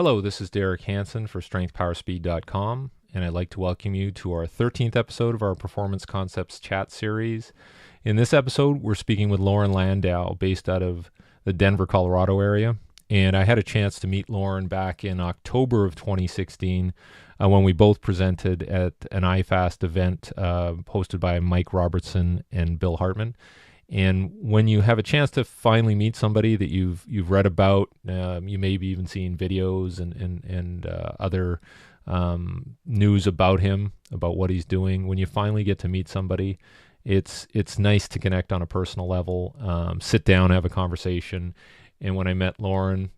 Hello, this is Derek Hansen for StrengthPowerSpeed.com, and I'd like to welcome you to our 13th episode of our Performance Concepts chat series. In this episode, we're speaking with Loren Landow, based out of the Denver, Colorado area, and I had a chance to meet Loren back in October of 2016 when we both presented at an iFast event hosted by Mike Robertson and Bill Hartman. And when you have a chance to finally meet somebody that you've read about, you maybe even seen videos and other news about him, about what he's doing. When you finally get to meet somebody, it's nice to connect on a personal level, sit down, have a conversation. And when I met Loren,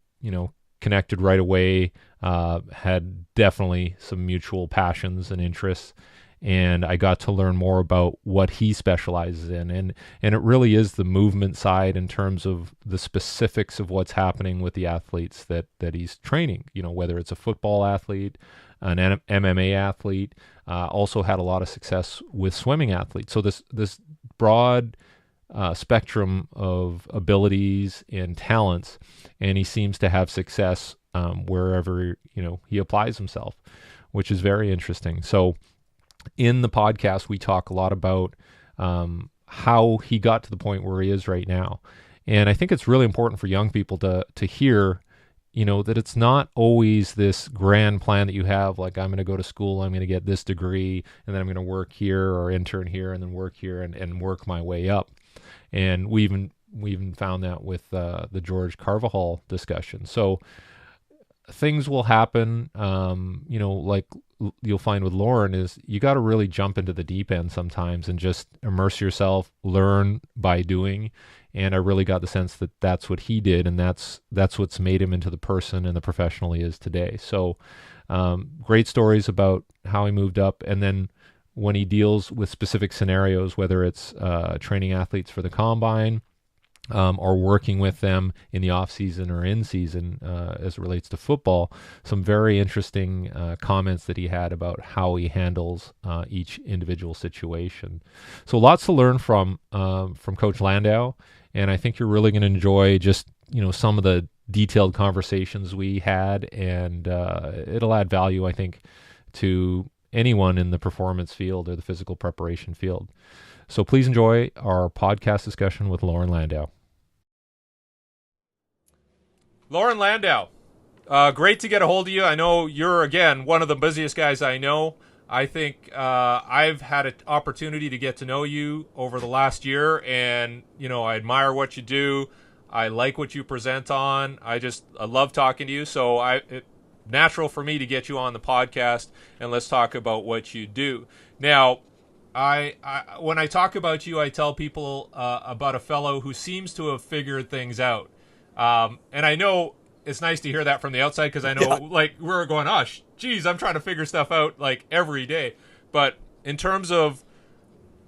connected right away, had definitely some mutual passions and interests. And I got to learn more about what he specializes in. And it really is the movement side in terms of the specifics of what's happening with the athletes that he's training, whether it's a football athlete, an MMA athlete, also had a lot of success with swimming athletes. So this broad spectrum of abilities and talents, and he seems to have success wherever, he applies himself, which is very interesting. So in the podcast, we talk a lot about how he got to the point where he is right now. And I think it's really important for young people to hear, that it's not always this grand plan that you have, like, I'm going to go to school, I'm going to get this degree, and then I'm going to work here or intern here and then work here and work my way up. And we even found that with the George Carvajal discussion. So things will happen, like you'll find with Loren, is you got to really jump into the deep end sometimes and just immerse yourself, learn by doing. And I really got the sense that that's what he did, and that's what's made him into the person and the professional he is today. So great stories about how he moved up. And then when he deals with specific scenarios, whether it's training athletes for the combine, or working with them in the off season or in season as it relates to football, some very interesting comments that he had about how he handles each individual situation. So lots to learn from Coach Landow, and I think you're really going to enjoy just some of the detailed conversations we had, and it'll add value, I think, to anyone in the performance field or the physical preparation field. So please enjoy our podcast discussion with Loren Landow. Loren Landow, great to get a hold of you. I know you're, again, one of the busiest guys I know. I think I've had an opportunity to get to know you over the last year, and, I admire what you do. I like what you present on. I love talking to you. So it's natural for me to get you on the podcast, and let's talk about what you do. Now, I when I talk about you, I tell people about a fellow who seems to have figured things out. And I know it's nice to hear that from the outside, because I know, we're going, geez, I'm trying to figure stuff out every day. But in terms of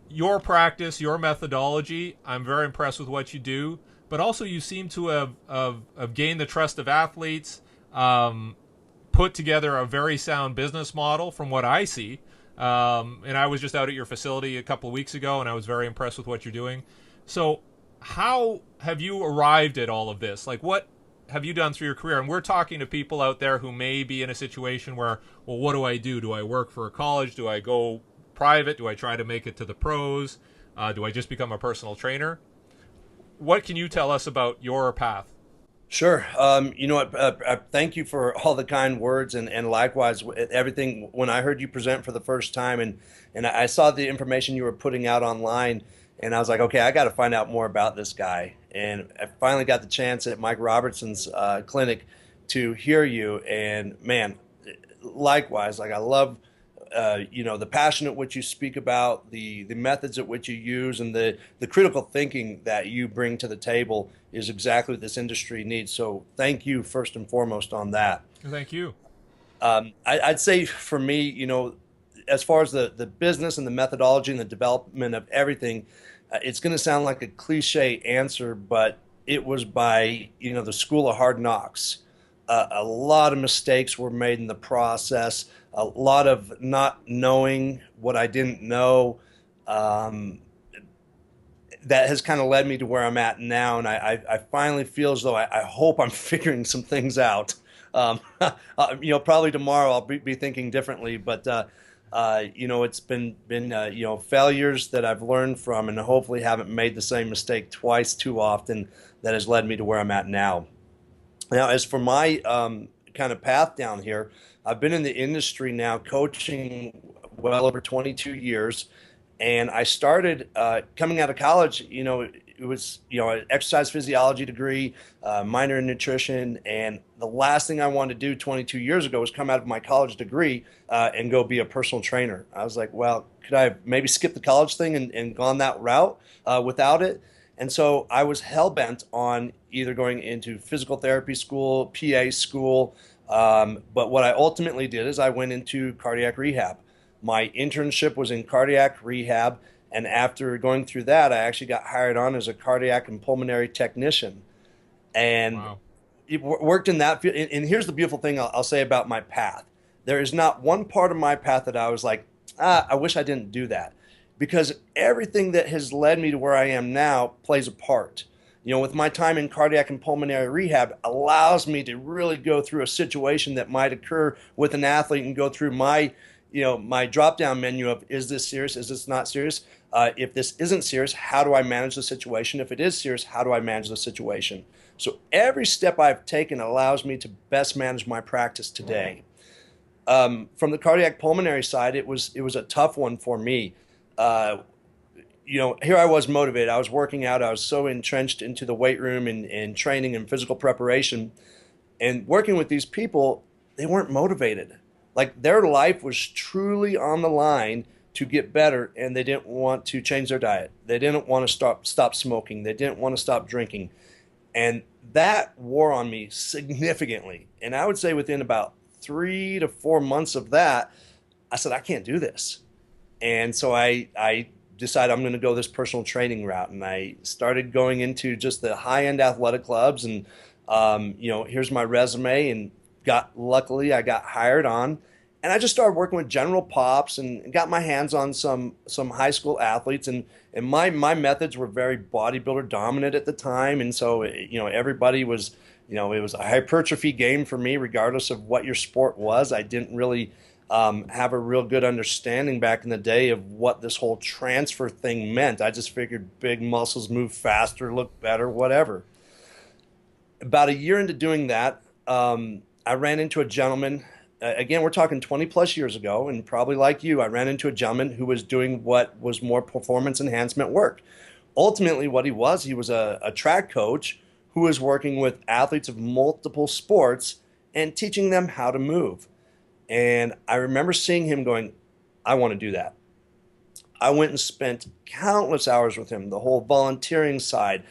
your practice, your methodology, I'm very impressed with what you do. But also, you seem to have gained the trust of athletes, put together a very sound business model from what I see. And I was just out at your facility a couple of weeks ago, and I was very impressed with what you're doing. So how have you arrived at all of this? What have you done through your career? And we're talking to people out there who may be in a situation where, well, what do I do? Do I work for a college? Do I go private? Do I try to make it to the pros? Do I just become a personal trainer? What can you tell us about your path? Sure. Thank you for all the kind words, and likewise, everything. When I heard you present for the first time, and I saw the information you were putting out online, and I was like, okay, I got to find out more about this guy. And I finally got the chance at Mike Robertson's clinic to hear you. And man, likewise, I love, the passion at which you speak about, the methods at which you use, and the critical thinking that you bring to the table is exactly what this industry needs. So thank you first and foremost on that. Thank you. I'd say for me, as far as the business and the methodology and the development of everything, it's going to sound like a cliche answer, but it was by, the school of hard knocks. A lot of mistakes were made in the process, a lot of not knowing what I didn't know. That has kind of led me to where I'm at now. And I finally feel as though I hope I'm figuring some things out. Probably tomorrow I'll be thinking differently, but it's been failures that I've learned from, and hopefully haven't made the same mistake twice too often that has led me to where I'm at now. Now, as for my kind of path down here, I've been in the industry now coaching well over 22 years, and I started coming out of college. It was an exercise physiology degree, minor in nutrition, and the last thing I wanted to do 22 years ago was come out of my college degree and go be a personal trainer. I was like, well, could I have maybe skip the college thing and gone that route without it? And so I was hell bent on either going into physical therapy school, PA school. But what I ultimately did is I went into cardiac rehab. My internship was in cardiac rehab. And after going through that, I actually got hired on as a cardiac and pulmonary technician. And Wow. it worked in that field. And here's the beautiful thing I'll say about my path. There is not one part of my path that I was like, I wish I didn't do that. Because everything that has led me to where I am now plays a part. With my time in cardiac and pulmonary rehab allows me to really go through a situation that might occur with an athlete and go through my drop down menu of, is this serious? Is this not serious? If this isn't serious, how do I manage the situation? If it is serious, how do I manage the situation? So every step I've taken allows me to best manage my practice today. From the cardiac pulmonary side, it was a tough one for me. Here I was motivated. I was working out. I was so entrenched into the weight room and training and physical preparation. And working with these people, they weren't motivated. Like their life was truly on the line to get better, and they didn't want to change their diet. They didn't want to stop smoking. They didn't want to stop drinking. And that wore on me significantly. And I would say within about 3 to 4 months of that, I said, I can't do this. And so I decided I'm going to go this personal training route. And I started going into just the high-end athletic clubs. And, here's my resume. And luckily, I got hired on. And I just started working with general pops and got my hands on some high school athletes. And my methods were very bodybuilder dominant at the time. And so, everybody was, it was a hypertrophy game for me, regardless of what your sport was. I didn't really have a real good understanding back in the day of what this whole transfer thing meant. I just figured big muscles move faster, look better, whatever. About a year into doing that, I ran into a gentleman. Again, we're talking 20 plus years ago, and probably like you, I ran into a gentleman who was doing what was more performance enhancement work. Ultimately, what he was a track coach who was working with athletes of multiple sports and teaching them how to move. And I remember seeing him going, I want to do that. I went and spent countless hours with him, the whole volunteering side,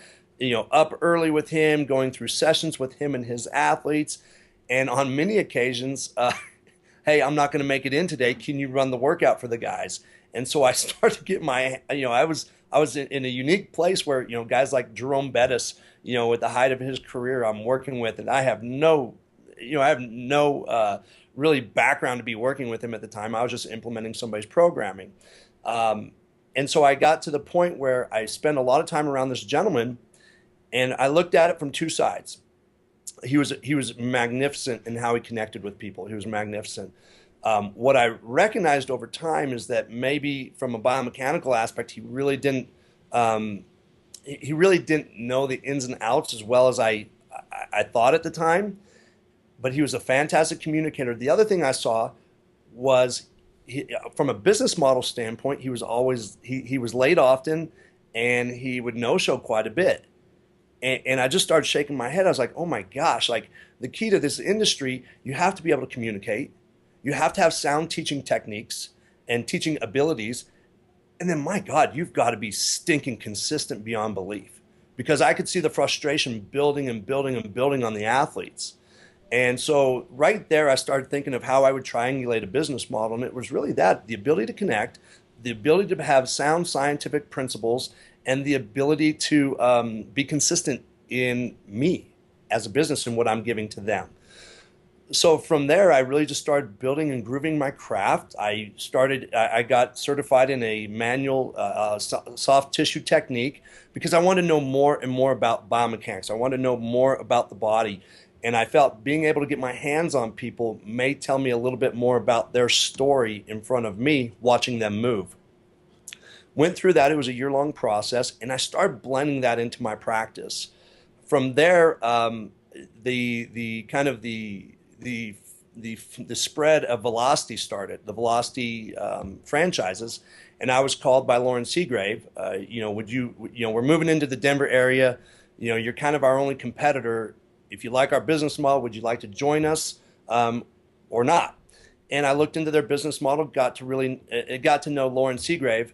up early with him, going through sessions with him and his athletes. And on many occasions, hey, I'm not going to make it in today. Can you run the workout for the guys? And so I started to get I was in a unique place where, guys like Jerome Bettis, at the height of his career, I'm working with, and I have no really background to be working with him at the time. I was just implementing somebody's programming. And so I got to the point where I spent a lot of time around this gentleman, and I looked at it from two sides. He was magnificent in how he connected with people. He was magnificent. What I recognized over time is that maybe from a biomechanical aspect, he really didn't know the ins and outs as well as I thought at the time. But he was a fantastic communicator. The other thing I saw was, from a business model standpoint, he was late often, and he would no-show quite a bit. And I just started shaking my head. I was like, oh my gosh, like the key to this industry, you have to be able to communicate. You have to have sound teaching techniques and teaching abilities. And then, my God, you've got to be stinking consistent beyond belief, because I could see the frustration building and building and building on the athletes. And so right there, I started thinking of how I would triangulate a business model. And it was really that, the ability to connect, the ability to have sound scientific principles, and the ability to be consistent in me as a business and what I'm giving to them. So from there, I really just started building and grooving my craft. I got certified in a manual soft tissue technique because I wanted to know more and more about biomechanics. I wanted to know more about the body. And I felt being able to get my hands on people may tell me a little bit more about their story in front of me, watching them move. Went through that. It was a year-long process, and I started blending that into my practice. From there, the kind of the spread of velocity started, the velocity franchises, and I was called by Lauren Seagrave. We're moving into the Denver area. You're kind of our only competitor. If you like our business model, would you like to join us or not? And I looked into their business model, got to know Lauren Seagrave,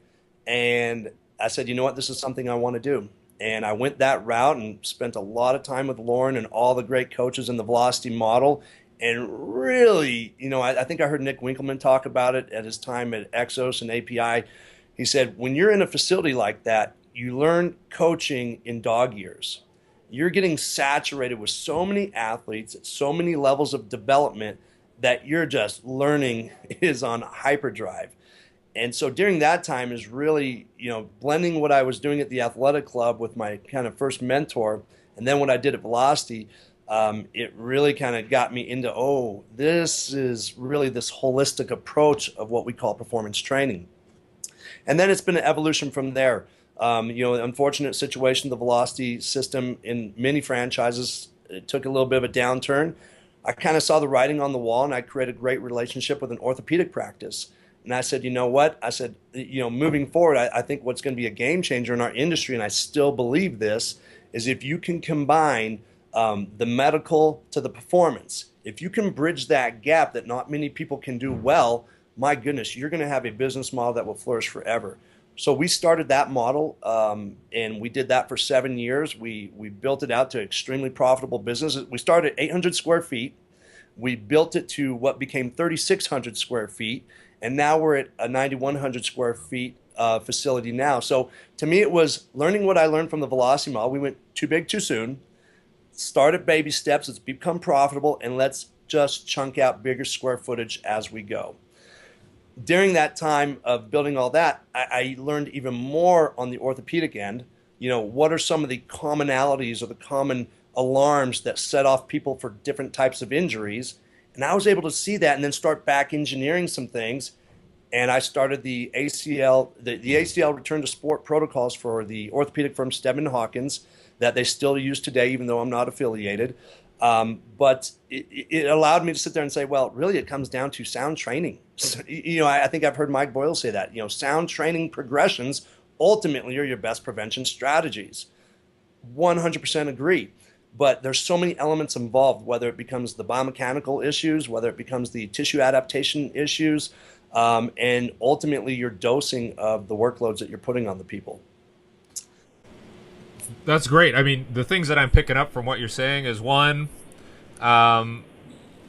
and I said, you know what, this is something I want to do. And I went that route and spent a lot of time with Lauren and all the great coaches in the velocity model. And really, I think I heard Nick Winkelman talk about it at his time at Exos and API. He said, when you're in a facility like that, you learn coaching in dog years. You're getting saturated with so many athletes at so many levels of development that you're just learning is on hyperdrive. And so during that time is really, blending what I was doing at the athletic club with my kind of first mentor, and then what I did at Velocity, it really kind of got me into, this is really this holistic approach of what we call performance training. And then it's been an evolution from there. Unfortunate situation, the velocity system in many franchises, it took a little bit of a downturn. I kind of saw the writing on the wall, and I created a great relationship with an orthopedic practice. And I said, you know what? I said, moving forward, I think what's going to be a game changer in our industry, and I still believe this, is if you can combine the medical to the performance. If you can bridge that gap that not many people can do well, my goodness, you're going to have a business model that will flourish forever. So we started that model, and we did that for 7 years. We built it out to extremely profitable business. We started at 800 square feet. We built it to what became 3,600 square feet, and now we're at a 9,100 square feet facility now. So to me, it was learning what I learned from the velocity model. We went too big too soon. Start at baby steps. Let's become profitable, and let's just chunk out bigger square footage as we go. During that time of building all that, I learned even more on the orthopedic end. What are some of the commonalities or the common alarms that set off people for different types of injuries? And I was able to see that and then start back engineering some things. And I started the ACL, the ACL return to sport protocols for the orthopedic firm Steadman Hawkins that they still use today, even though I'm not affiliated. But it allowed me to sit there and say, well, really, it comes down to sound training. I think I've heard Mike Boyle say that. Sound training progressions ultimately are your best prevention strategies. 100% agree. But there's so many elements involved, whether it becomes the biomechanical issues, whether it becomes the tissue adaptation issues, and ultimately your dosing of the workloads that you're putting on the people. That's great. I mean, the things that I'm picking up from what you're saying is, one,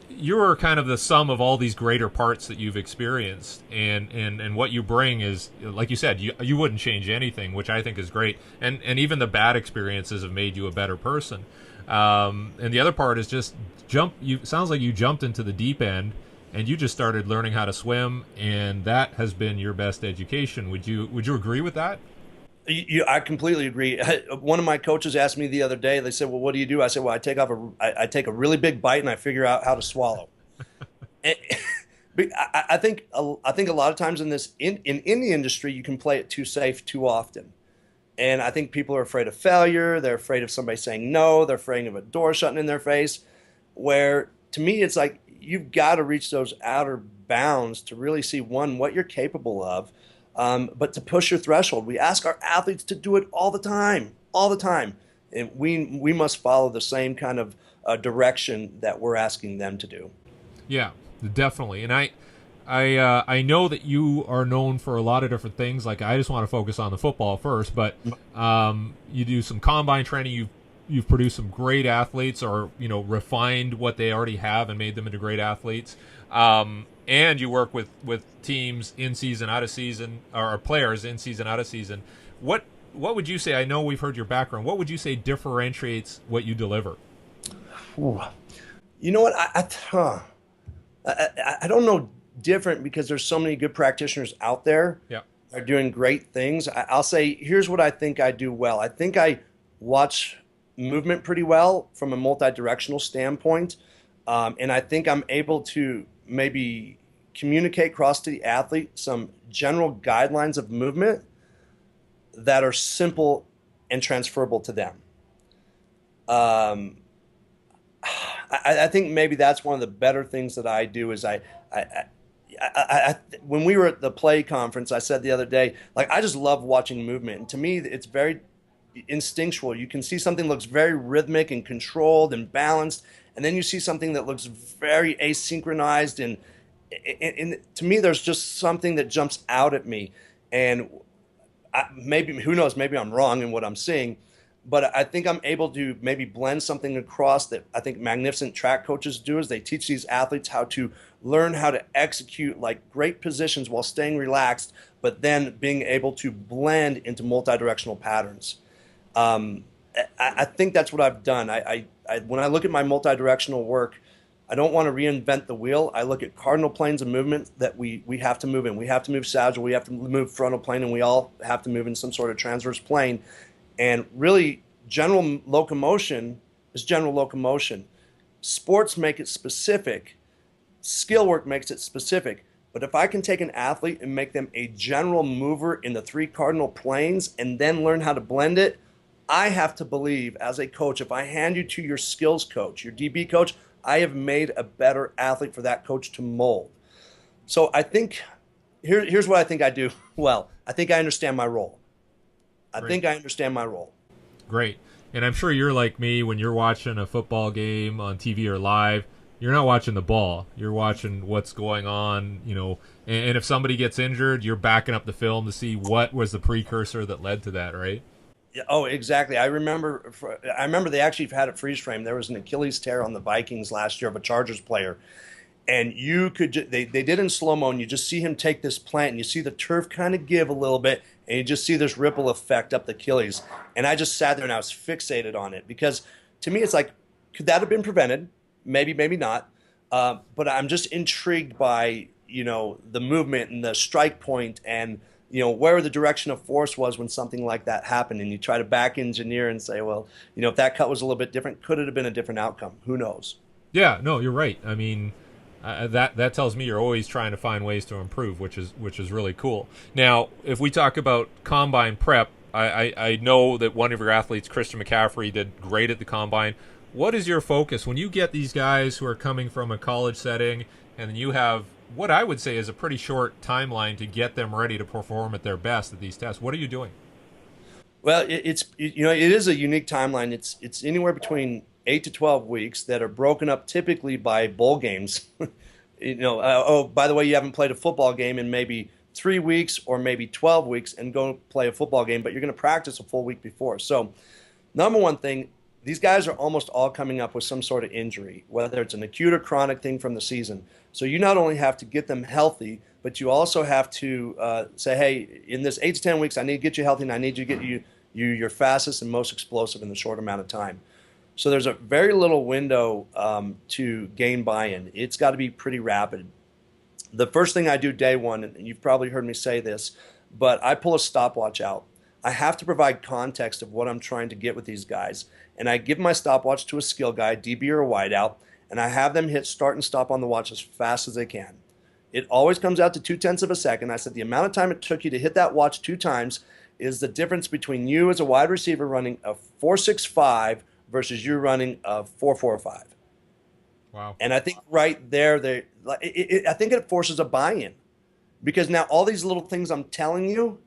you're kind of the sum of all these greater parts that you've experienced, and what you bring is, like you said, you wouldn't change anything, which I think is great. And even the bad experiences have made you a better person. And the other part is just sounds like you jumped into the deep end and you just started learning how to swim, and that has been your best education. Would you agree with that? I completely agree. One of my coaches asked me the other day, they said, well, what do you do? I said, well, I take a really big bite and I figure out how to swallow. I think a lot of times in the industry, you can play it too safe too often. And I think people are afraid of failure. They're afraid of somebody saying no. They're afraid of a door shutting in their face, where to me, it's like you've got to reach those outer bounds to really see, one, what you're capable of, but to push your threshold. We ask our athletes to do it all the time. And we must follow the same kind of direction that we're asking them to do. Yeah, definitely. And I know that you are known for a lot of different things. Like, I just want to focus on the football first, but you do some combine training. You've produced some great athletes, or refined what they already have and made them into great athletes. And you work with teams in season, out of season, or players in season, out of season. What would you say? I know we've heard your background. What would you say differentiates what you deliver? Ooh. You know what? I don't know different, because there's so many good practitioners out there. Yeah, are doing great things. I'll say, here's what I think I do well. I think I watch movement pretty well from a multi-directional standpoint. And I think I'm able to maybe communicate across to the athlete some general guidelines of movement that are simple and transferable to them. Um, I think maybe that's one of the better things that I do is when we were at the PLAE conference, I said the other day, like I just love watching movement. And to me, it's very instinctual. You can see something looks very rhythmic and controlled and balanced, and then you see something that looks very asynchronized. And to me, there's just something that jumps out at me. And maybe, who knows, maybe I'm wrong in what I'm seeing, but I think I'm able to maybe blend something across that I think magnificent track coaches do is they teach these athletes how to learn how to execute like great positions while staying relaxed, but then being able to blend into multi-directional patterns. I think that's what I've done. When I look at my multi-directional work, I don't want to reinvent the wheel. I look at cardinal planes of movement that we have to move in. We have to move sagittal, we have to move frontal plane, and we all have to move in some sort of transverse plane. And really, general locomotion is general locomotion. Sports make it specific. Skill work makes it specific. But if I can take an athlete and make them a general mover in the 3 cardinal planes and then learn how to blend it, I have to believe as a coach, if I hand you to your skills coach, your DB coach, I have made a better athlete for that coach to mold. So I think, here's what I think I do well. I think I understand my role. Great. And I'm sure you're like me when you're watching a football game on TV or live, you're not watching the ball. You're watching what's going on, and if somebody gets injured, you're backing up the film to see what was the precursor that led to that, right? Yeah, oh, exactly. I remember they actually had it freeze frame. There was an Achilles tear on the Vikings last year of a Chargers player. And you could, they did in slow-mo, and you just see him take this plant, and you see the turf kind of give a little bit, and you just see this ripple effect up the Achilles. And I just sat there, and I was fixated on it. Because to me, it's like, could that have been prevented? Maybe, maybe not. But I'm just intrigued by, the movement and the strike point and, where the direction of force was when something like that happened. And you try to back engineer and say, well, if that cut was a little bit different, could it have been a different outcome? Who knows? Yeah, no, you're right. I mean, that tells me you're always trying to find ways to improve, which is really cool. Now, if we talk about combine prep, I know that one of your athletes, Christian McKeefery, did great at the combine. What is your focus when you get these guys who are coming from a college setting, and you have what I would say is a pretty short timeline to get them ready to perform at their best at these tests? What are you doing? Well, it is a unique timeline. It's anywhere between 8 to 12 weeks that are broken up typically by bowl games. Oh, by the way, you haven't played a football game in maybe 3 weeks or maybe 12 weeks and go play a football game, but you're going to practice a full week before. So, number one thing, these guys are almost all coming up with some sort of injury, whether it's an acute or chronic thing from the season. So you not only have to get them healthy, but you also have to say, hey, in this 8 to 10 weeks, I need to get you healthy, and I need to get you your fastest and most explosive in the short amount of time. So there's a very little window to gain buy-in. It's got to be pretty rapid. The first thing I do day one, and you've probably heard me say this, but I pull a stopwatch out. I have to provide context of what I'm trying to get with these guys. And I give my stopwatch to a skill guy, DB or a wideout, and I have them hit start and stop on the watch as fast as they can. It always comes out to 0.2 of a second. I said the amount of time it took you to hit that watch 2 times is the difference between you as a wide receiver running a 4.65 versus you running a 4.45. Wow. And I think right there, I think it forces a buy-in. Because now all these little things I'm telling you,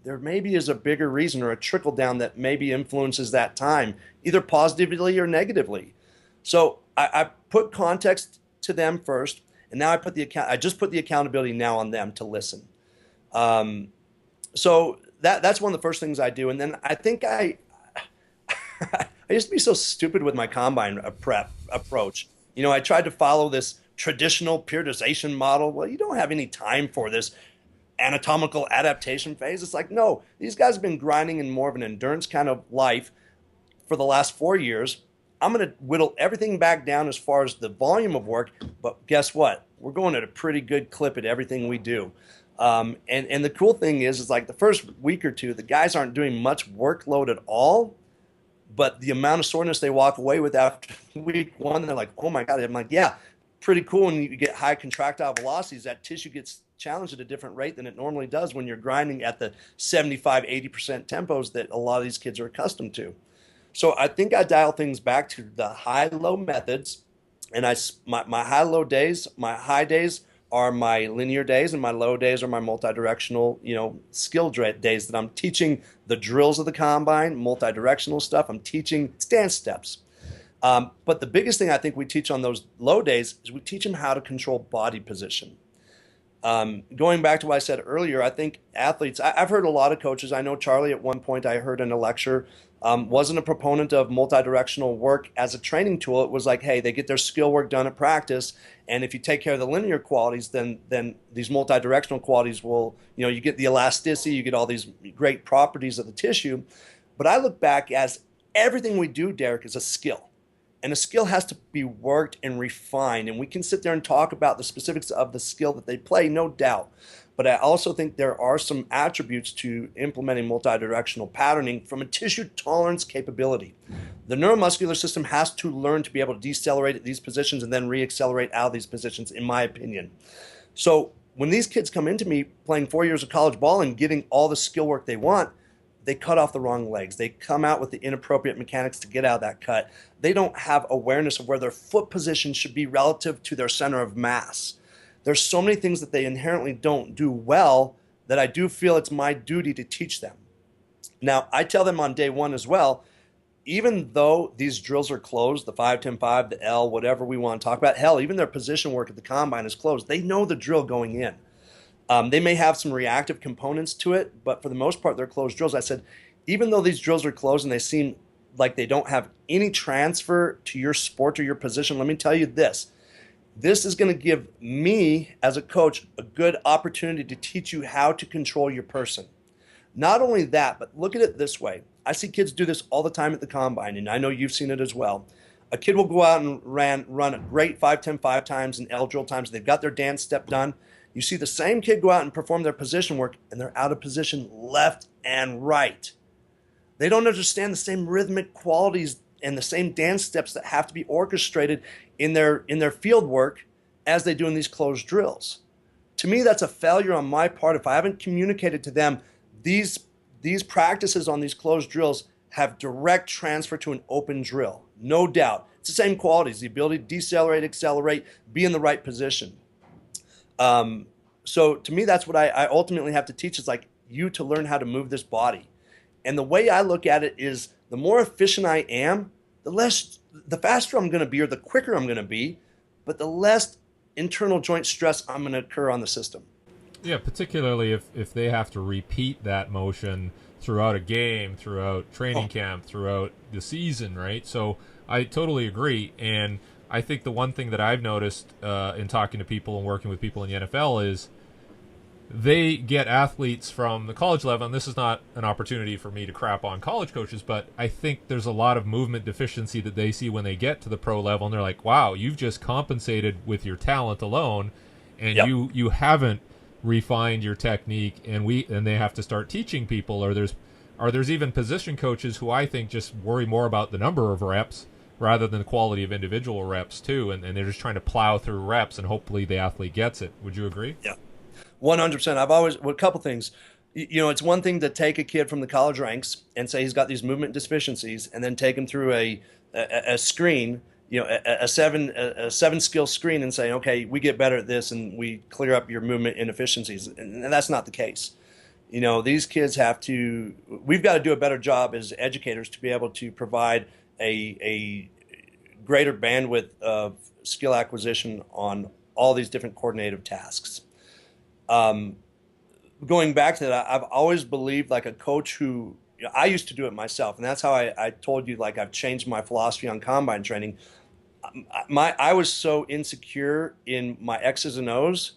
there maybe is a bigger reason or a trickle down that maybe influences that time, either positively or negatively. So I put context to them first, and now I just put the accountability now on them to listen. So that's one of the first things I do. And then I think I used to be so stupid with my combine prep approach. I tried to follow this traditional periodization model. Well, you don't have any time for this anatomical adaptation phase. It's like, no, these guys have been grinding in more of an endurance kind of life for the last 4 years. I'm going to whittle everything back down as far as the volume of work, but guess what? We're going at a pretty good clip at everything we do. And the cool thing is like the first week or two, the guys aren't doing much workload at all, but the amount of soreness they walk away with after week one, they're like, oh my God. I'm like, yeah, pretty cool. When you get high contractile velocities, that tissue gets challenged at a different rate than it normally does when you're grinding at the 75, 80% tempos that a lot of these kids are accustomed to. So I think I dial things back to the high-low methods, and my high-low days, my high days are my linear days, and my low days are my multi-directional, skill days that I'm teaching the drills of the combine, multi-directional stuff. I'm teaching stance steps. But the biggest thing I think we teach on those low days is we teach them how to control body position. Going back to what I said earlier, I think athletes, I've heard a lot of coaches. I know Charlie at one point I heard in a lecture, wasn't a proponent of multi-directional work as a training tool. It was like, hey, they get their skill work done at practice, and if you take care of the linear qualities, then these multi-directional qualities will, you get the elasticity, you get all these great properties of the tissue. But I look back as everything we do, Derek, is a skill. And a skill has to be worked and refined. And we can sit there and talk about the specifics of the skill that they play, no doubt. But I also think there are some attributes to implementing multidirectional patterning from a tissue tolerance capability. The neuromuscular system has to learn to be able to decelerate at these positions and then reaccelerate out of these positions, in my opinion. So when these kids come into me playing 4 years of college ball and getting all the skill work they want, they cut off the wrong legs. They come out with the inappropriate mechanics to get out of that cut. They don't have awareness of where their foot position should be relative to their center of mass. There's so many things that they inherently don't do well that I do feel it's my duty to teach them. Now, I tell them on day one as well, even though these drills are closed, the 5-10-5, the L, whatever we want to talk about, hell, even their position work at the combine is closed. They know the drill going in. They may have some reactive components to it, but for the most part, they're closed drills. I said, even though these drills are closed and they seem like they don't have any transfer to your sport or your position, let me tell you this. This is going to give me, as a coach, a good opportunity to teach you how to control your person. Not only that, but look at it this way. I see kids do this all the time at the combine, and I know you've seen it as well. A kid will go out and run a great 5-10-5 times and L drill times. They've got their dance step done. You see the same kid go out and perform their position work, and they're out of position left and right. They don't understand the same rhythmic qualities and the same dance steps that have to be orchestrated in their field work as they do in these closed drills. To me, that's a failure on my part if I haven't communicated to them these practices on these closed drills have direct transfer to an open drill. No doubt. It's the same qualities, the ability to decelerate, accelerate, be in the right position. So to me, that's what I ultimately have to teach is like you to learn how to move this body. And the way I look at it is the more efficient I am, the faster I'm going to be or the quicker I'm going to be, but the less internal joint stress I'm going to occur on the system. Yeah, particularly if they have to repeat that motion throughout a game, throughout training camp, throughout the season, right? So I totally agree. And I think the one thing that I've noticed in talking to people and working with people in the NFL is they get athletes from the college level, and this is not an opportunity for me to crap on college coaches, but I think there's a lot of movement deficiency that they see when they get to the pro level, and they're like, wow, you've just compensated with your talent alone, and you haven't refined your technique, and they have to start teaching people, or there's even position coaches who I think just worry more about the number of reps rather than the quality of individual reps too, and they're just trying to plow through reps, and hopefully the athlete gets it. Would you agree? Yeah. 100%. A couple things. It's one thing to take a kid from the college ranks and say he's got these movement deficiencies, and then take him through a screen, a seven skill screen, and say, okay, we get better at this, and we clear up your movement inefficiencies, and that's not the case. These kids we've got to do a better job as educators to be able to provide a greater bandwidth of skill acquisition on all these different coordinative tasks. Going back to that, I've always believed like a coach who, I used to do it myself, and that's how I told you, like I've changed my philosophy on combine training. I was so insecure in my X's and O's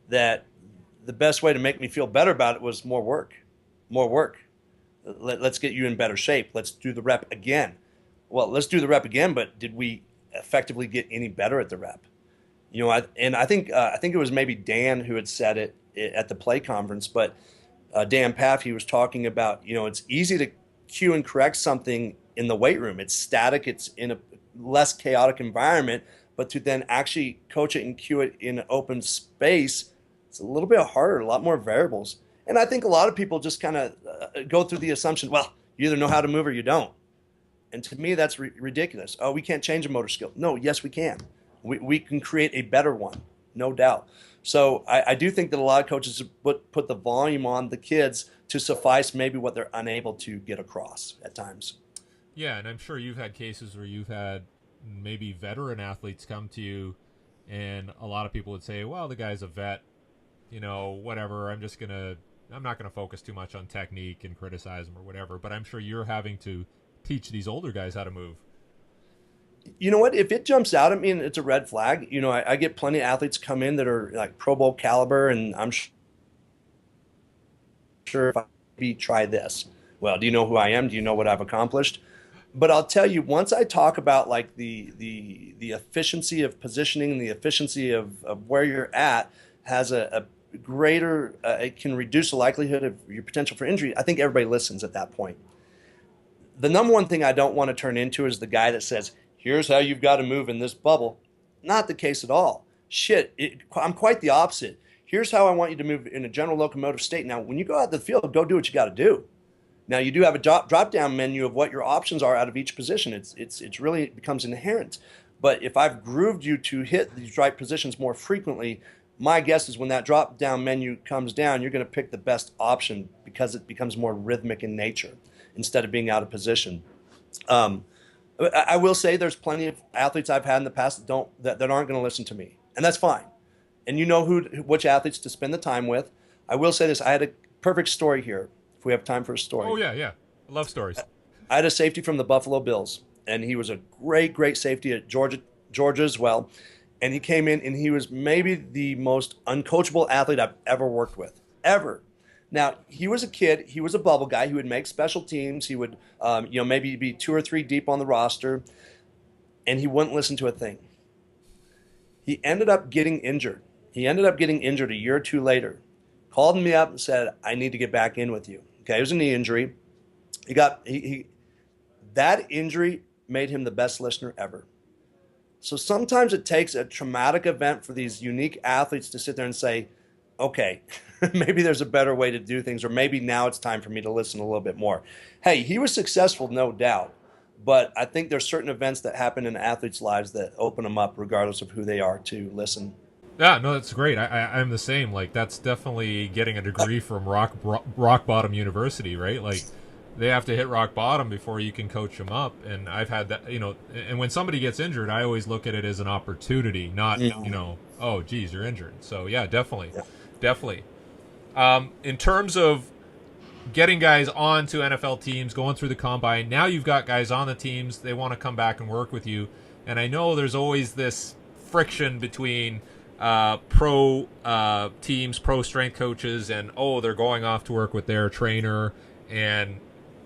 that the best way to make me feel better about it was more work. Let's get you in better shape. Let's do the rep again. Well, let's do the rep again, but did we effectively get any better at the rep? I think it was maybe Dan who had said it at the PLAE conference, but Dan Paff, he was talking about, it's easy to cue and correct something in the weight room. It's static, it's in a less chaotic environment, but to then actually coach it and cue it in an open space, it's a little bit harder, a lot more variables. And I think a lot of people just kind of go through the assumption, well, you either know how to move or you don't. And to me, that's ridiculous. Oh, we can't change a motor skill. No, yes, we can. We can create a better one, no doubt. So I do think that a lot of coaches put the volume on the kids to suffice maybe what they're unable to get across at times. Yeah, and I'm sure you've had cases where you've had maybe veteran athletes come to you, and a lot of people would say, well, the guy's a vet, whatever, I'm not going to focus too much on technique and criticize him or whatever, but I'm sure you're having to teach these older guys how to move. You know what? If it jumps out at me and it's a red flag, I get plenty of athletes come in that are like Pro Bowl caliber, and I'm sure if I maybe try this. Well, do you know who I am? Do you know what I've accomplished? But I'll tell you, once I talk about like the efficiency of positioning, the efficiency of where you're at has a greater, it can reduce the likelihood of your potential for injury. I think everybody listens at that point. The number one thing I don't want to turn into is the guy that says, here's how you've got to move in this bubble. Not the case at all. I'm quite the opposite. Here's how I want you to move in a general locomotive state. Now, when you go out the field, go do what you got to do. Now, you do have a drop-down menu of what your options are out of each position. It's really becomes inherent. But if I've grooved you to hit these right positions more frequently, my guess is when that drop-down menu comes down, you're going to pick the best option because it becomes more rhythmic in nature instead of being out of position. I will say there's plenty of athletes I've had in the past that aren't going to listen to me, and that's fine. And you know which athletes to spend the time with. I will say this: I had a perfect story here. If we have time for a story. Oh yeah. I love stories. I had a safety from the Buffalo Bills, and he was a great safety at Georgia as well. And he came in, and he was maybe the most uncoachable athlete I've ever worked with, ever. Now, he was a kid. He was a bubble guy. He would make special teams. He would, maybe be 2 or 3 deep on the roster, and he wouldn't listen to a thing. He ended up getting injured. A year or two later. Called me up and said, I need to get back in with you. Okay, it was a knee injury. That injury made him the best listener ever. So sometimes it takes a traumatic event for these unique athletes to sit there and say, okay, maybe there's a better way to do things, or maybe now it's time for me to listen a little bit more. Hey, he was successful, no doubt, but I think there's certain events that happen in athletes' lives that open them up regardless of who they are to listen. Yeah, no, that's great. I'm the same. Like, that's definitely getting a degree from rock bottom university, right? Like, they have to hit rock bottom before you can coach them up. And I've had that, and when somebody gets injured, I always look at it as an opportunity, not, oh, geez, you're injured. So, yeah, definitely. In terms of getting guys onto NFL teams, going through the combine, now you've got guys on the teams, they want to come back and work with you. And I know there's always this friction between pro teams, pro strength coaches, and they're going off to work with their trainer, and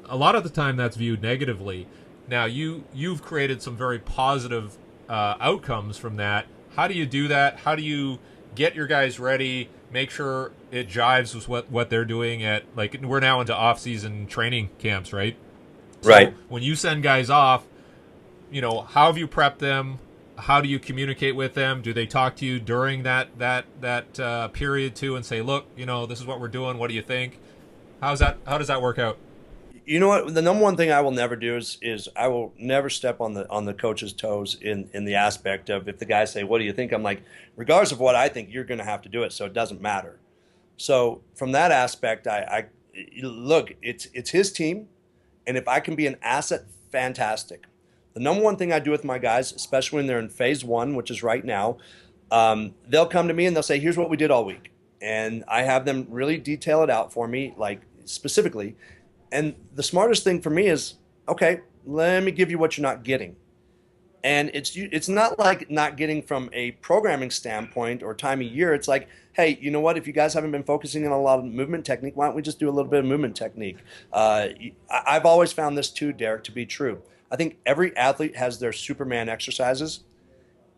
a lot of the time that's viewed negatively. Now you've created some very positive outcomes from that. How do you do that? How do you get your guys ready, make sure it jives with what they're doing at, like, we're now into off-season training camps, right? Right. So when you send guys off, how have you prepped them? How do you communicate with them? Do they talk to you during that period too and say, look, this is what we're doing. What do you think? How does that work out? You know what? The number one thing I will never do is I will never step on the coach's toes in the aspect of, if the guys say, what do you think? I'm like, regardless of what I think, you're going to have to do it. So it doesn't matter. So from that aspect, I look, it's his team. And if I can be an asset, fantastic. The number one thing I do with my guys, especially when they're in phase 1, which is right now, they'll come to me and they'll say, here's what we did all week. And I have them really detail it out for me, like specifically. And the smartest thing for me is, okay, let me give you what you're not getting. And it's not like not getting from a programming standpoint or time of year. It's like, hey, you know what? If you guys haven't been focusing on a lot of movement technique, why don't we just do a little bit of movement technique? I've always found this too, Derek, to be true. I think every athlete has their Superman exercises,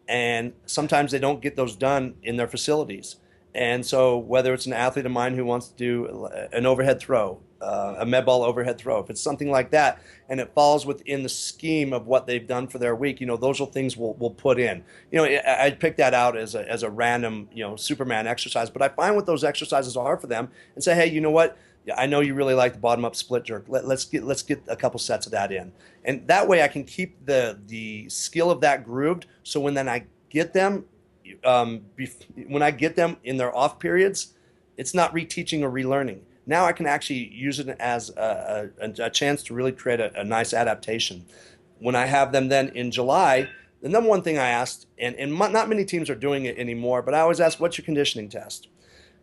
and sometimes they don't get those done in their facilities. And so whether it's an athlete of mine who wants to do an overhead throw, a med ball overhead throw, if it's something like that, and it falls within the scheme of what they've done for their week, those are things we'll put in. I'd pick that out as a random, Superman exercise, but I find what those exercises are for them and say, hey, you know what? Yeah, I know you really like the bottom up split jerk. Let's get a couple sets of that in, and that way I can keep the skill of that grooved. So when I get them when I get them in their off periods, it's not reteaching or relearning. Now I can actually use it as a chance to really create a nice adaptation. When I have them then in July, the number one thing I asked, and not many teams are doing it anymore, but I always ask, what's your conditioning test?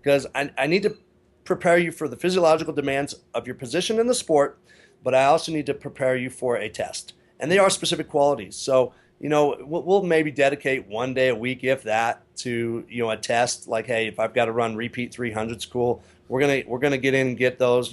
Because I need to prepare you for the physiological demands of your position in the sport, but I also need to prepare you for a test. And they are specific qualities. So, we'll maybe dedicate one day a week, if that, to, a test. Like, hey, if I've got to run repeat 300s, cool. We're gonna get in and get those.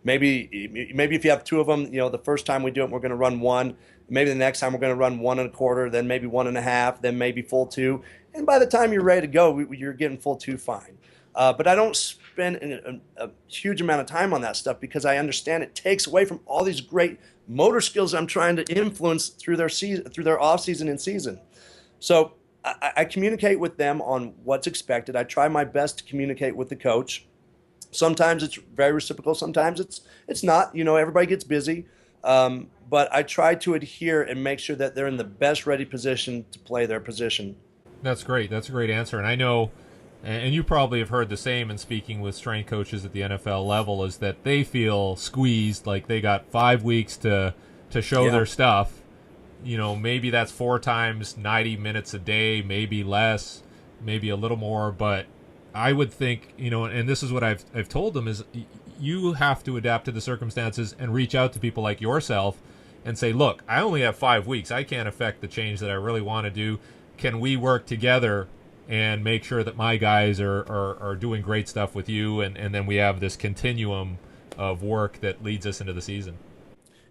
Maybe if you have two of them, the first time we do it, we're gonna run one. Maybe the next time we're gonna run 1.25, then maybe 1.5, then maybe full 2. And by the time you're ready to go, you're getting full 2 fine. But I don't spend a huge amount of time on that stuff because I understand it takes away from all these great motor skills I'm trying to influence through their season, through their off season and season. So I communicate with them on what's expected. I try my best to communicate with the coach. Sometimes it's very reciprocal. Sometimes it's not. Everybody gets busy. But I try to adhere and make sure that they're in the best ready position to play their position. That's great. That's a great answer. And I know, and you probably have heard the same in speaking with strength coaches at the NFL level, is that they feel squeezed, like they got 5 weeks to show their stuff. Maybe that's 4 times 90 minutes a day, maybe less, maybe a little more. But I would think, and this is what I've told them, is you have to adapt to the circumstances and reach out to people like yourself and say, look, I only have 5 weeks. I can't affect the change that I really want to do. Can we work together and make sure that my guys are doing great stuff with you, and then we have this continuum of work that leads us into the season?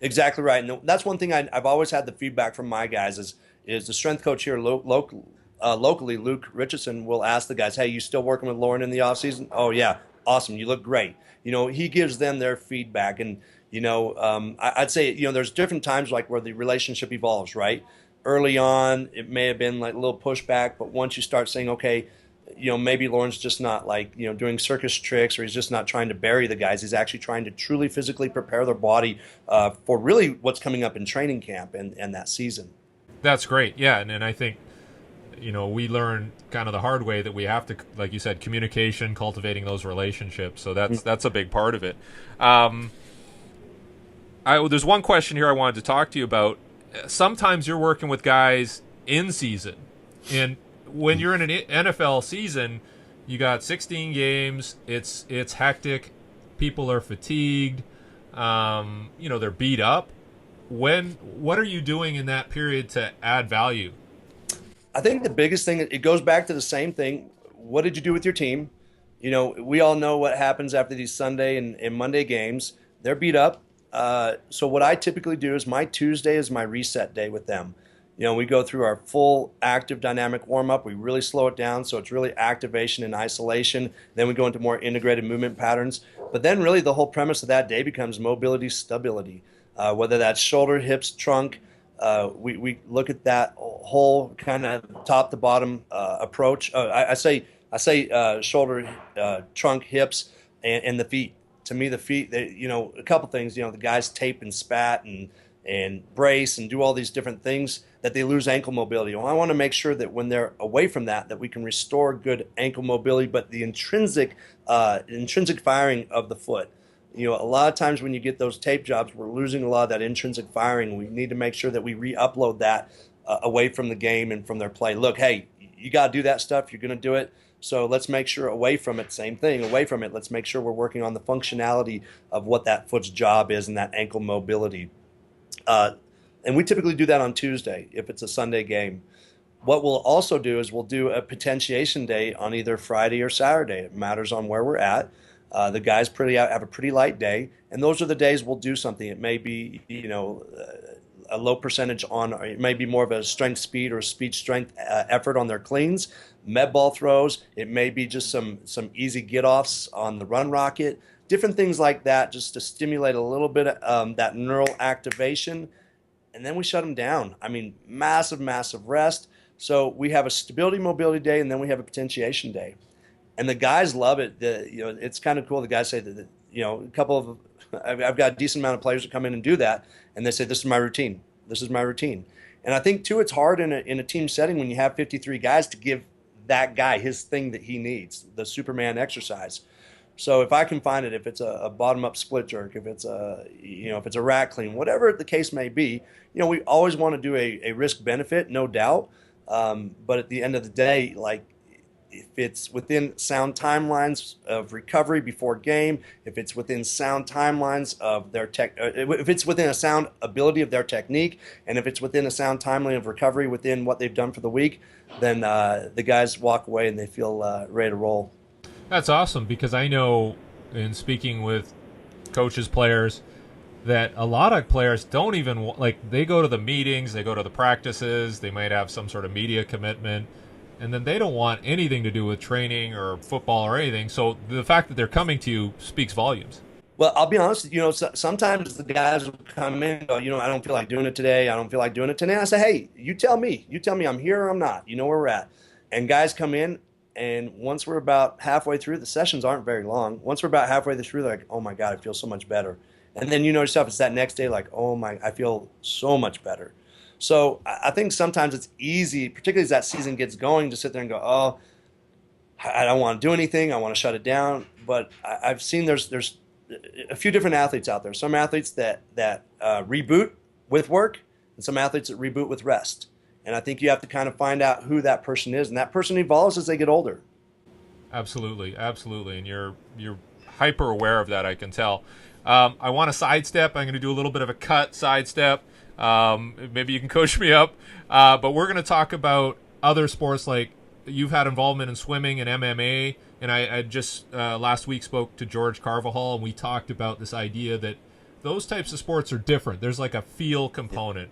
Exactly right. And that's one thing I've always had the feedback from my guys is the strength coach here locally, Luke Richardson, will ask the guys, hey, you still working with Loren in the off season? Oh, yeah. Awesome. You look great. He gives them their feedback. And, I'd say, there's different times like where the relationship evolves, right? Early on, it may have been like a little pushback, but once you start saying, okay, maybe Loren's just not like, doing circus tricks, or he's just not trying to bury the guys. He's actually trying to truly physically prepare their body for really what's coming up in training camp and that season. That's great. Yeah. And I think, we learn kind of the hard way that we have to, like you said, communication, cultivating those relationships. So that's a big part of it. There's one question here I wanted to talk to you about. Sometimes you're working with guys in season, and when you're in an NFL season, you got 16 games. It's hectic. People are fatigued. They're beat up. What are you doing in that period to add value? I think the biggest thing, it goes back to the same thing. What did you do with your team? We all know what happens after these Sunday and Monday games. They're beat up. So what I typically do is my Tuesday is my reset day with them. We go through our full active dynamic warm-up. We really slow it down, so it's really activation and isolation. Then we go into more integrated movement patterns. But then really the whole premise of that day becomes mobility, stability. Whether that's shoulder, hips, trunk, we look at that whole kind of top to bottom approach. I say shoulder, trunk, hips, and the feet. To me, the feet, a couple things. The guys tape and spat and brace and do all these different things that they lose ankle mobility. Well, I want to make sure that when they're away from that we can restore good ankle mobility, but the intrinsic firing of the foot. A lot of times when you get those tape jobs, we're losing a lot of that intrinsic firing. We need to make sure that we re-upload that away from the game and from their play. Look, hey, you got to do that stuff. You're going to do it. So let's make sure away from it, same thing, away from it, let's make sure we're working on the functionality of what that foot's job is and that ankle mobility. And we typically do that on Tuesday if it's a Sunday game. What we'll also do is we'll do a potentiation day on either Friday or Saturday. It matters on where we're at. The guys have a pretty light day, and those are the days we'll do something. It may be, a low percentage on, or it may be more of a strength speed or speed strength effort on their cleans. med ball throws. It may be just some easy get-offs on the run rocket, different things like that, just to stimulate a little bit of that neural activation. And then we shut them down. I mean, massive, massive rest. So we have a stability mobility day, and then we have a potentiation day. And the guys love it. It's kind of cool. The guys say that, a couple of, I've got a decent amount of players that come in and do that, and they say, this is my routine. This is my routine. And I think, too, it's hard in a team setting when you have 53 guys to give that guy his thing that he needs, the Superman exercise. So if I can find it, if it's a bottom-up split jerk, if it's a rack clean, whatever the case may be, we always want to do a risk-benefit, no doubt. But at the end of the day, like, if it's within sound timelines of recovery before game, if it's within sound timelines of their if it's within a sound ability of their technique, and if it's within a sound timeline of recovery within what they've done for the week, then the guys walk away and they feel ready to roll. That's awesome, because I know in speaking with coaches, players, that a lot of players don't even, they go to the meetings, they go to the practices, they might have some sort of media commitment, and then they don't want anything to do with training or football or anything. So the fact that they're coming to you speaks volumes. Well, I'll be honest, sometimes the guys will come in and go, I don't feel like doing it today. I don't feel like doing it today. And I say, hey, you tell me I'm here or I'm not. You know where we're at. And guys come in, and once we're about halfway through, the sessions aren't very long. Once we're about halfway through, they're like, oh my God, I feel so much better. And then yourself, it's that next day, like, oh my, I feel so much better. So I think sometimes it's easy, particularly as that season gets going, to sit there and go, oh, I don't want to do anything. I want to shut it down. But I've seen there's a few different athletes out there. Some athletes that reboot with work, and some athletes that reboot with rest. And I think you have to kind of find out who that person is, and that person evolves as they get older. Absolutely, absolutely, and you're hyper aware of that, I can tell. I want to sidestep. I'm going to do a little bit of a cut sidestep. Maybe you can coach me up. But we're going to talk about other sports, like you've had involvement in swimming and MMA. And I just last week spoke to George Carvajal, and we talked about this idea that those types of sports are different. There's like a feel component.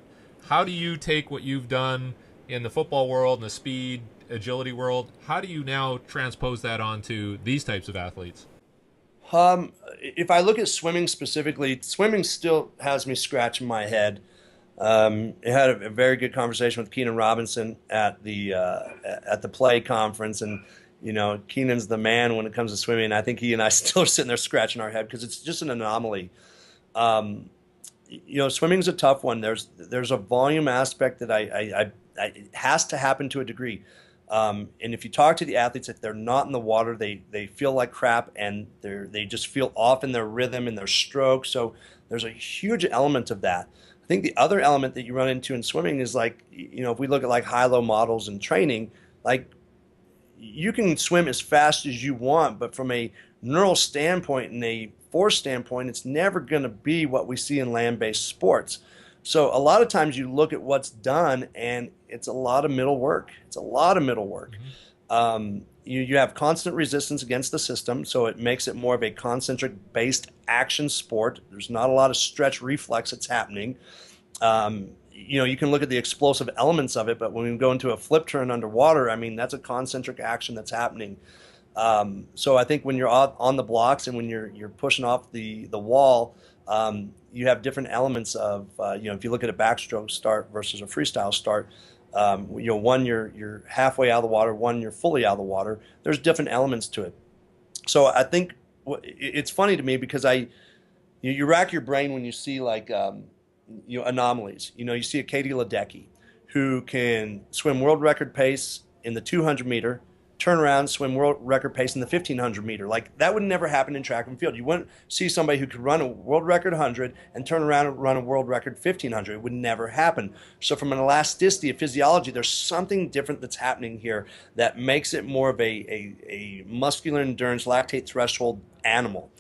How do you take what you've done in the football world and the speed, agility world? How do you now transpose that onto these types of athletes? If I look at swimming specifically, swimming still has me scratching my head. I had a very good conversation with Keenan Robinson at the PLAE conference, and Keenan's the man when it comes to swimming. And I think he and I still are sitting there scratching our head because it's just an anomaly. Swimming's a tough one. There's a volume aspect that it has to happen to a degree. And if you talk to the athletes, if they're not in the water, they feel like crap, and they just feel off in their rhythm and their stroke. So there's a huge element of that. I think the other element that you run into in swimming is if we look at like high-low models in training, like you can swim as fast as you want, but from a neural standpoint and a force standpoint, it's never going to be what we see in land-based sports. So a lot of times you look at what's done, and it's a lot of middle work. Mm-hmm. You have constant resistance against the system, so it makes it more of a concentric-based action sport. There's not a lot of stretch reflex that's happening. You can look at the explosive elements of it, but when we go into a flip turn underwater, I mean, that's a concentric action that's happening. So I think when you're on the blocks and when you're pushing off the wall, you have different elements of, if you look at a backstroke start versus a freestyle start, one you're halfway out of the water, one you're fully out of the water. There's different elements to it. So I think it's funny to me because you rack your brain when you see anomalies. You see a Katie Ledecky who can swim world record pace in the 200 meter, turn around, swim world record pace in the 1500 meter. Like, that would never happen in track and field. You wouldn't see somebody who could run a world record 100 and turn around and run a world record 1500. It would never happen. So from an elasticity of physiology, there's something different that's happening here that makes it more of a muscular endurance lactate threshold animal.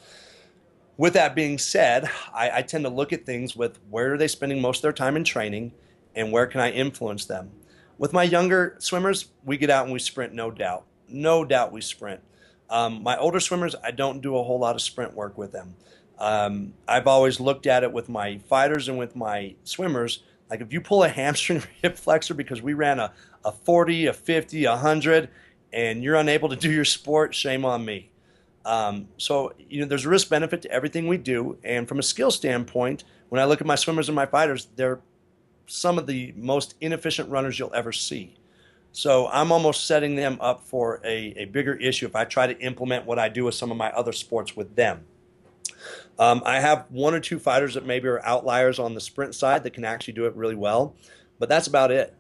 With that being said, I tend to look at things with where are they spending most of their time in training and where can I influence them. With my younger swimmers, we get out and we sprint, no doubt. No doubt we sprint. My older swimmers, I don't do a whole lot of sprint work with them. I've always looked at it with my fighters and with my swimmers. Like, if you pull a hamstring hip flexor because we ran a 40, a 50, a 100, and you're unable to do your sport, shame on me. So, there's a risk benefit to everything we do. And from a skill standpoint, when I look at my swimmers and my fighters, they're some of the most inefficient runners you'll ever see. So I'm almost setting them up for a bigger issue if I try to implement what I do with some of my other sports with them. I have one or two fighters that maybe are outliers on the sprint side that can actually do it really well, but that's about it.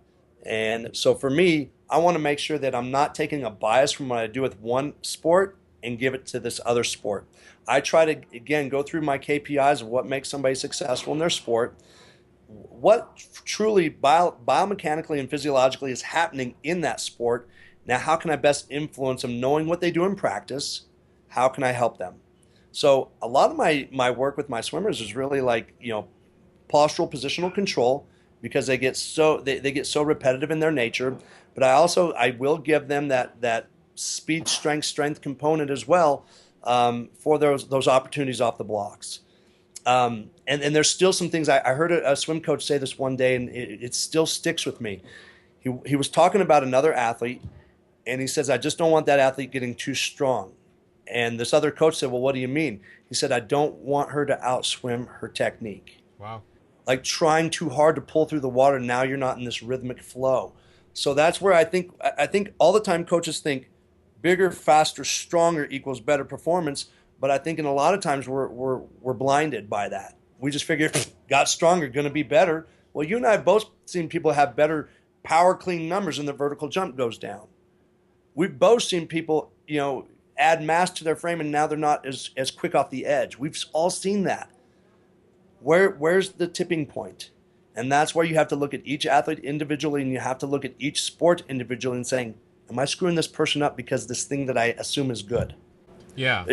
And so for me, I want to make sure that I'm not taking a bias from what I do with one sport and give it to this other sport. I try to, again, go through my KPIs of what makes somebody successful in their sport, what truly biomechanically and physiologically is happening in that sport. Now, how can I best influence them knowing what they do in practice? How can I help them? So a lot of my work with my swimmers is really like, postural positional control, because they get so repetitive in their nature. But I will give them that speed, strength component as well, for those opportunities off the blocks. And there's still some things. I heard a swim coach say this one day, and it still sticks with me. He was talking about another athlete, and he says, I just don't want that athlete getting too strong. And this other coach said, well, what do you mean? He said, I don't want her to outswim her technique. Wow. Like trying too hard to pull through the water. Now you're not in this rhythmic flow. So that's where I think all the time coaches think bigger, faster, stronger equals better performance. But I think in a lot of times we're blinded by that. We just figure, got stronger, going to be better. Well, you and I have both seen people have better power clean numbers and the vertical jump goes down. We've both seen people, add mass to their frame, and now they're not as quick off the edge. We've all seen that. Where's the tipping point? And that's where you have to look at each athlete individually, and you have to look at each sport individually and saying, am I screwing this person up because this thing that I assume is good? Yeah,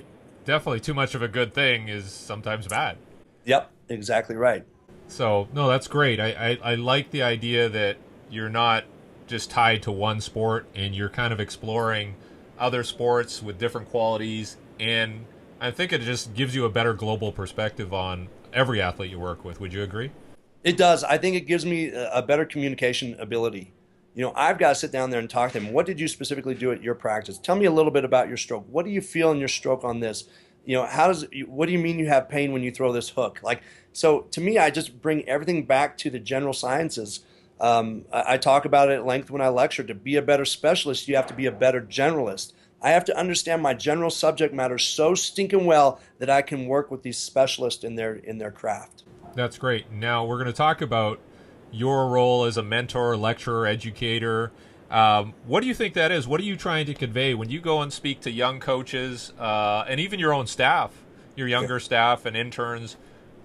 definitely too much of a good thing is sometimes bad. Yep, exactly right. So, no, that's great. I like the idea that you're not just tied to one sport and you're kind of exploring other sports with different qualities, and I think it just gives you a better global perspective on every athlete you work with. Would you agree? It does. I think it gives me a better communication ability. I've got to sit down there and talk to them. What did you specifically do at your practice? Tell me a little bit about your stroke. What do you feel in your stroke on this? What do you mean you have pain when you throw this hook? So to me, I just bring everything back to the general sciences. I talk about it at length when I lecture. To be a better specialist, you have to be a better generalist. I have to understand my general subject matter so stinking well that I can work with these specialists in their craft. That's great. Now we're going to talk about your role as a mentor, lecturer, educator. What do you think that is? What are you trying to convey when you go and speak to young coaches, and even your own staff, your younger staff and interns?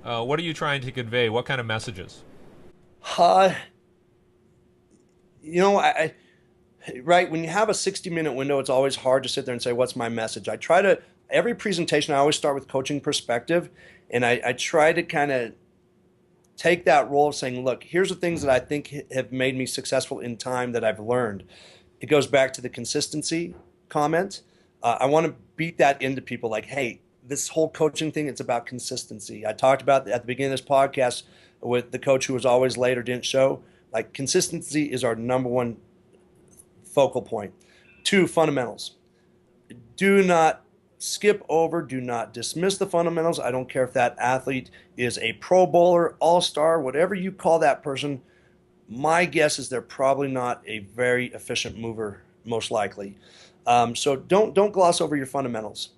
What are you trying to convey? What kind of messages? Right, when you have a 60-minute window, it's always hard to sit there and say, what's my message? Every presentation, I always start with coaching perspective, and I try to kind of take that role of saying, look, here's the things that I think have made me successful in time that I've learned. It goes back to the consistency comment. I want to beat that into people like, hey, this whole coaching thing, it's about consistency. I talked about at the beginning of this podcast with the coach who was always late or didn't show. Like, consistency is our number one focal point. 2, fundamentals. Do not skip over, do not dismiss the fundamentals. I don't care if that athlete is a pro bowler, all-star, whatever you call that person. My guess is they're probably not a very efficient mover, most likely. So don't gloss over your fundamentals.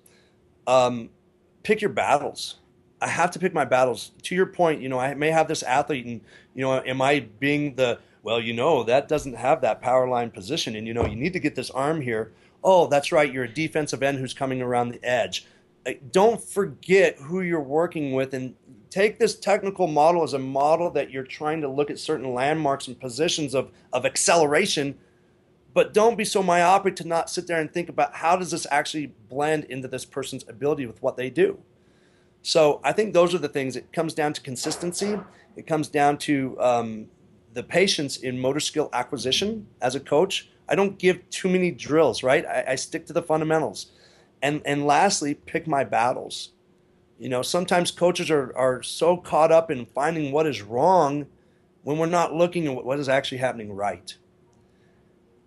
Pick your battles. I have to pick my battles. To your point, I may have this athlete and, am I being that doesn't have that power line position and, you need to get this arm here. Oh, that's right. You're a defensive end who's coming around the edge. Don't forget who you're working with and take this technical model as a model that you're trying to look at certain landmarks and positions of acceleration, but don't be so myopic to not sit there and think about how does this actually blend into this person's ability with what they do. So I think those are the things. It comes down to consistency. It comes down to the patience in motor skill acquisition as a coach. I don't give too many drills, right? I stick to the fundamentals. And lastly, pick my battles. Sometimes coaches are so caught up in finding what is wrong when we're not looking at what is actually happening right.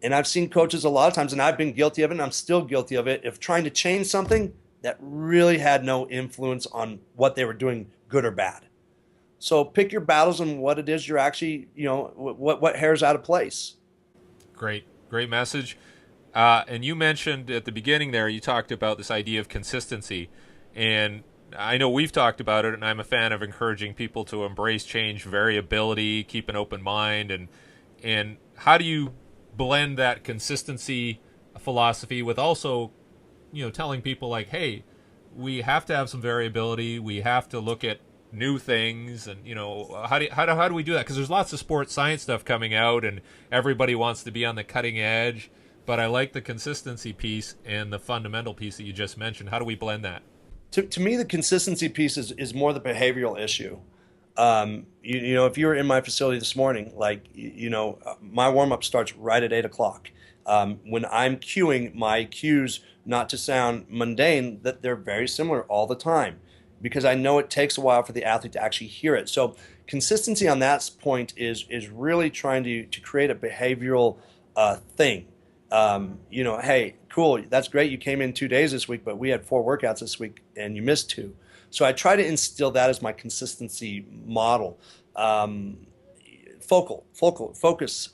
And I've seen coaches a lot of times, and I've been guilty of it, and I'm still guilty of it, of trying to change something that really had no influence on what they were doing, good or bad. So pick your battles on what it is you're actually, what hair's out of place. Great message. And you mentioned at the beginning there, you talked about this idea of consistency. And I know we've talked about it, and I'm a fan of encouraging people to embrace change, variability, keep an open mind. And how do you blend that consistency philosophy with also, telling people like, hey, we have to have some variability. We have to look at new things, and how do we do that? Because there's lots of sports science stuff coming out, and everybody wants to be on the cutting edge. But I like the consistency piece and the fundamental piece that you just mentioned. How do we blend that? To me, the consistency piece is more the behavioral issue. If you were in my facility this morning, my warm up starts right at 8 o'clock. When I'm cueing, my cues, not to sound mundane, that they're very similar all the time, because I know it takes a while for the athlete to actually hear it. So consistency on that point is really trying to create a behavioral thing. Hey, cool, that's great. You came in 2 days this week, but we had 4 workouts this week and you missed 2. So I try to instill that as my consistency model. Focus,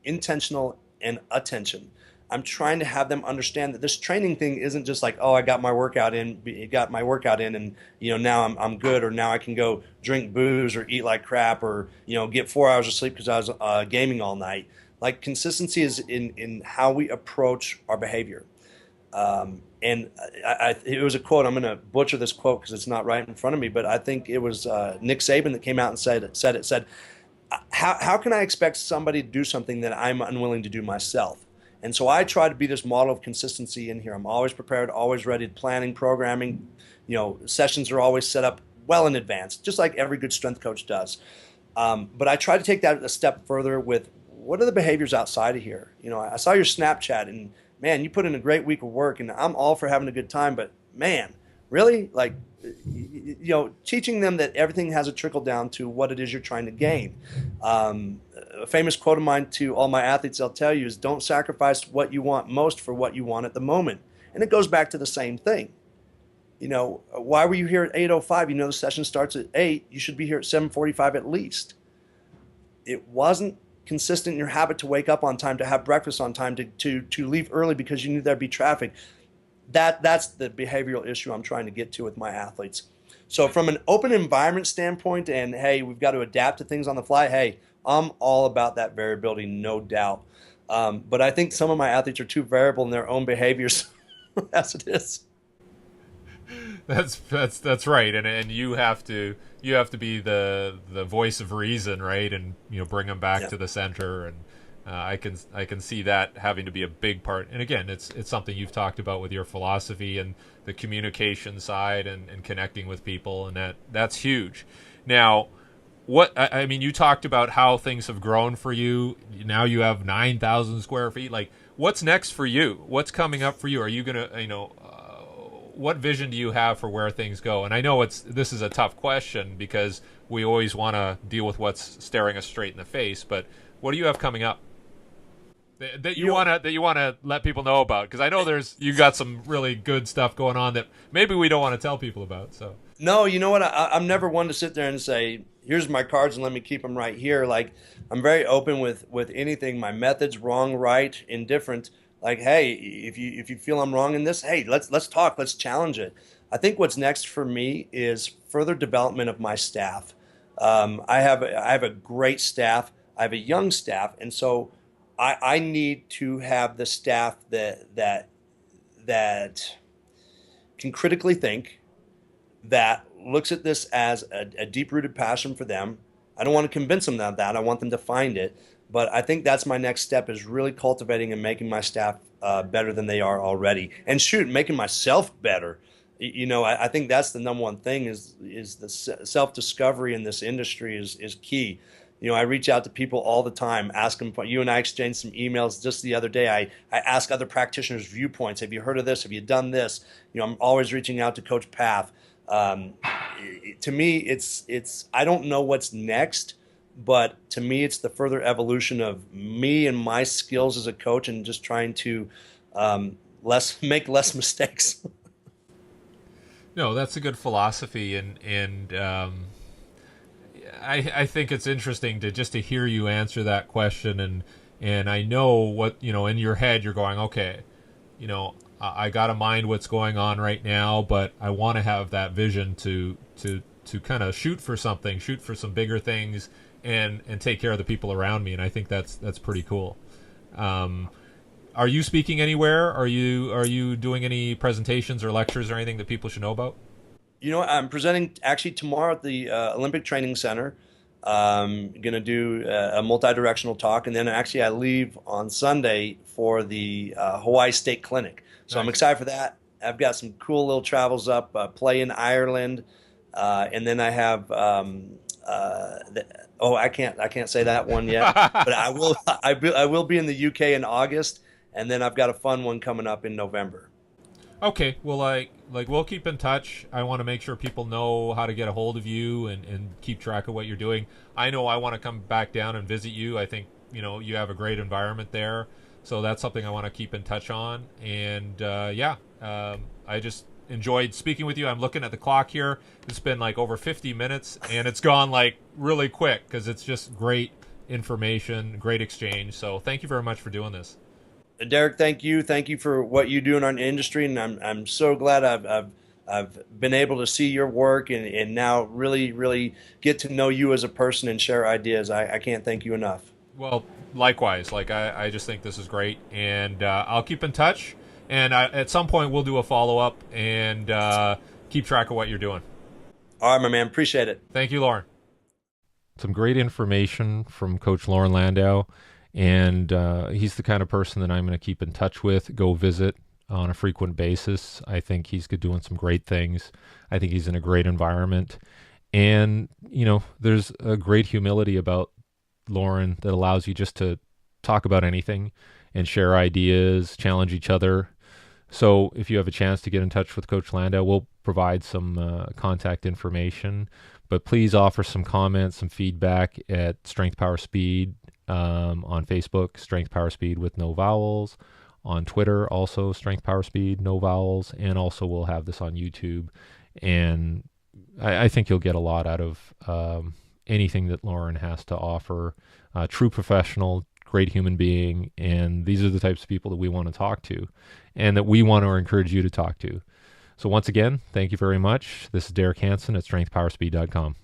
intentional, and attention. I'm trying to have them understand that this training thing isn't just like, oh, I got my workout in, and now I'm good, or now I can go drink booze or eat like crap, or get 4 hours of sleep because I was gaming all night. Like, consistency is in how we approach our behavior. And it was a quote. I'm going to butcher this quote because it's not right in front of me, but I think it was Nick Saban that came out and said, how can I expect somebody to do something that I'm unwilling to do myself? And so I try to be this model of consistency in here. I'm always prepared, always ready, planning, programming. Sessions are always set up well in advance, just like every good strength coach does. But I try to take that a step further with, what are the behaviors outside of here? I saw your Snapchat, and man, you put in a great week of work, and I'm all for having a good time, but man, really? Like, teaching them that everything has a trickle down to what it is you're trying to gain. A famous quote of mine to all my athletes, I'll tell you, is don't sacrifice what you want most for what you want at the moment. And it goes back to the same thing. Why were you here at 8:05? The session starts at 8. You should be here at 7:45 at least. It wasn't consistent in your habit to wake up on time, to have breakfast on time, to leave early because you knew there'd be traffic. That's the behavioral issue I'm trying to get to with my athletes. So from an open environment standpoint, and hey, we've got to adapt to things on the fly, hey, I'm all about that variability, no doubt. But I think some of my athletes are too variable in their own behaviors as it is. That's right, and you have to be the voice of reason, right? And bring them back to the center, and I can see that having to be a big part. And again, it's something you've talked about with your philosophy and the communication side and connecting with people, and that's huge. Now, you talked about how things have grown for you. Now you have 9,000 square feet. Like, what's next for you? What's coming up for you? Are you gonna what vision do you have for where things go? And I know this is a tough question because we always want to deal with what's staring us straight in the face. But what do you have coming up that you want to let people know about? Because I know you got some really good stuff going on that maybe we don't want to tell people about. So no, you know what? I'm never one to sit there and say, here's my cards and let me keep them right here. Like, I'm very open with anything. My methods, wrong, right, indifferent. Like, hey, if you feel I'm wrong in this, hey, let's talk, let's challenge it. I think what's next for me is further development of my staff. I have a great staff. I have a young staff, and so I need to have the staff that can critically think, that looks at this as a deep-rooted passion for them. I don't want to convince them of that. I want them to find it. But I think that's my next step, is really cultivating and making my staff better than they are already. And making myself better. I think that's the number one thing is the self-discovery in this industry is key. I reach out to people all the time, ask them. You and I exchanged some emails just the other day. I ask other practitioners' viewpoints. Have you heard of this? Have you done this? I'm always reaching out to Coach Path. To me, it's I don't know what's next, but to me, it's the further evolution of me and my skills as a coach, and just trying to make less mistakes. No, that's a good philosophy, and I think it's interesting to hear you answer that question, and I know what, in your head you're going, okay, I got to mind what's going on right now, but I want to have that vision to kind of shoot for some bigger things, and take care of the people around me, and I think that's pretty cool. Are you speaking anywhere? Are you doing any presentations or lectures or anything that people should know about? I'm presenting actually tomorrow at the Olympic Training Center. Going to do a multi-directional talk, and then actually I leave on Sunday for the Hawaii State Clinic. So nice. I'm excited for that. I've got some cool little travels up, PLAE in Ireland, and then I have. I can't say that one yet, but I will. I will be in the UK in August, and then I've got a fun one coming up in November. Okay, well, we'll keep in touch. I want to make sure people know how to get a hold of you and keep track of what you're doing. I know I want to come back down and visit you. I think, you have a great environment there. So that's something I want to keep in touch on. And, I just enjoyed speaking with you. I'm looking at the clock here. It's been over 50 minutes, and it's gone really quick because it's just great information, great exchange. So thank you very much for doing this. Derek, thank you for what you do in our industry, and I'm so glad I've been able to see your work and now really get to know you as a person and share ideas. I can't thank you enough. Well, likewise. I just think this is great, and I'll keep in touch, and at some point we'll do a follow-up and keep track of what you're doing. All right, my man. Appreciate it. Thank you, Loren. Some great information from Coach Loren Landow. And he's the kind of person that I'm going to keep in touch with, go visit on a frequent basis. I think he's doing some great things. I think he's in a great environment. And, there's a great humility about Loren that allows you just to talk about anything and share ideas, challenge each other. So if you have a chance to get in touch with Coach Landow, we'll provide some contact information. But please offer some comments, some feedback at Strength Power Speed. On Facebook, Strength Power Speed with no vowels. On Twitter, also Strength Power Speed, no vowels. And also we'll have this on YouTube. And I think you'll get a lot out of anything that Loren has to offer. True professional, great human being. And these are the types of people that we want to talk to and that we want to encourage you to talk to. So once again, thank you very much. This is Derek Hansen at strengthpowerspeed.com.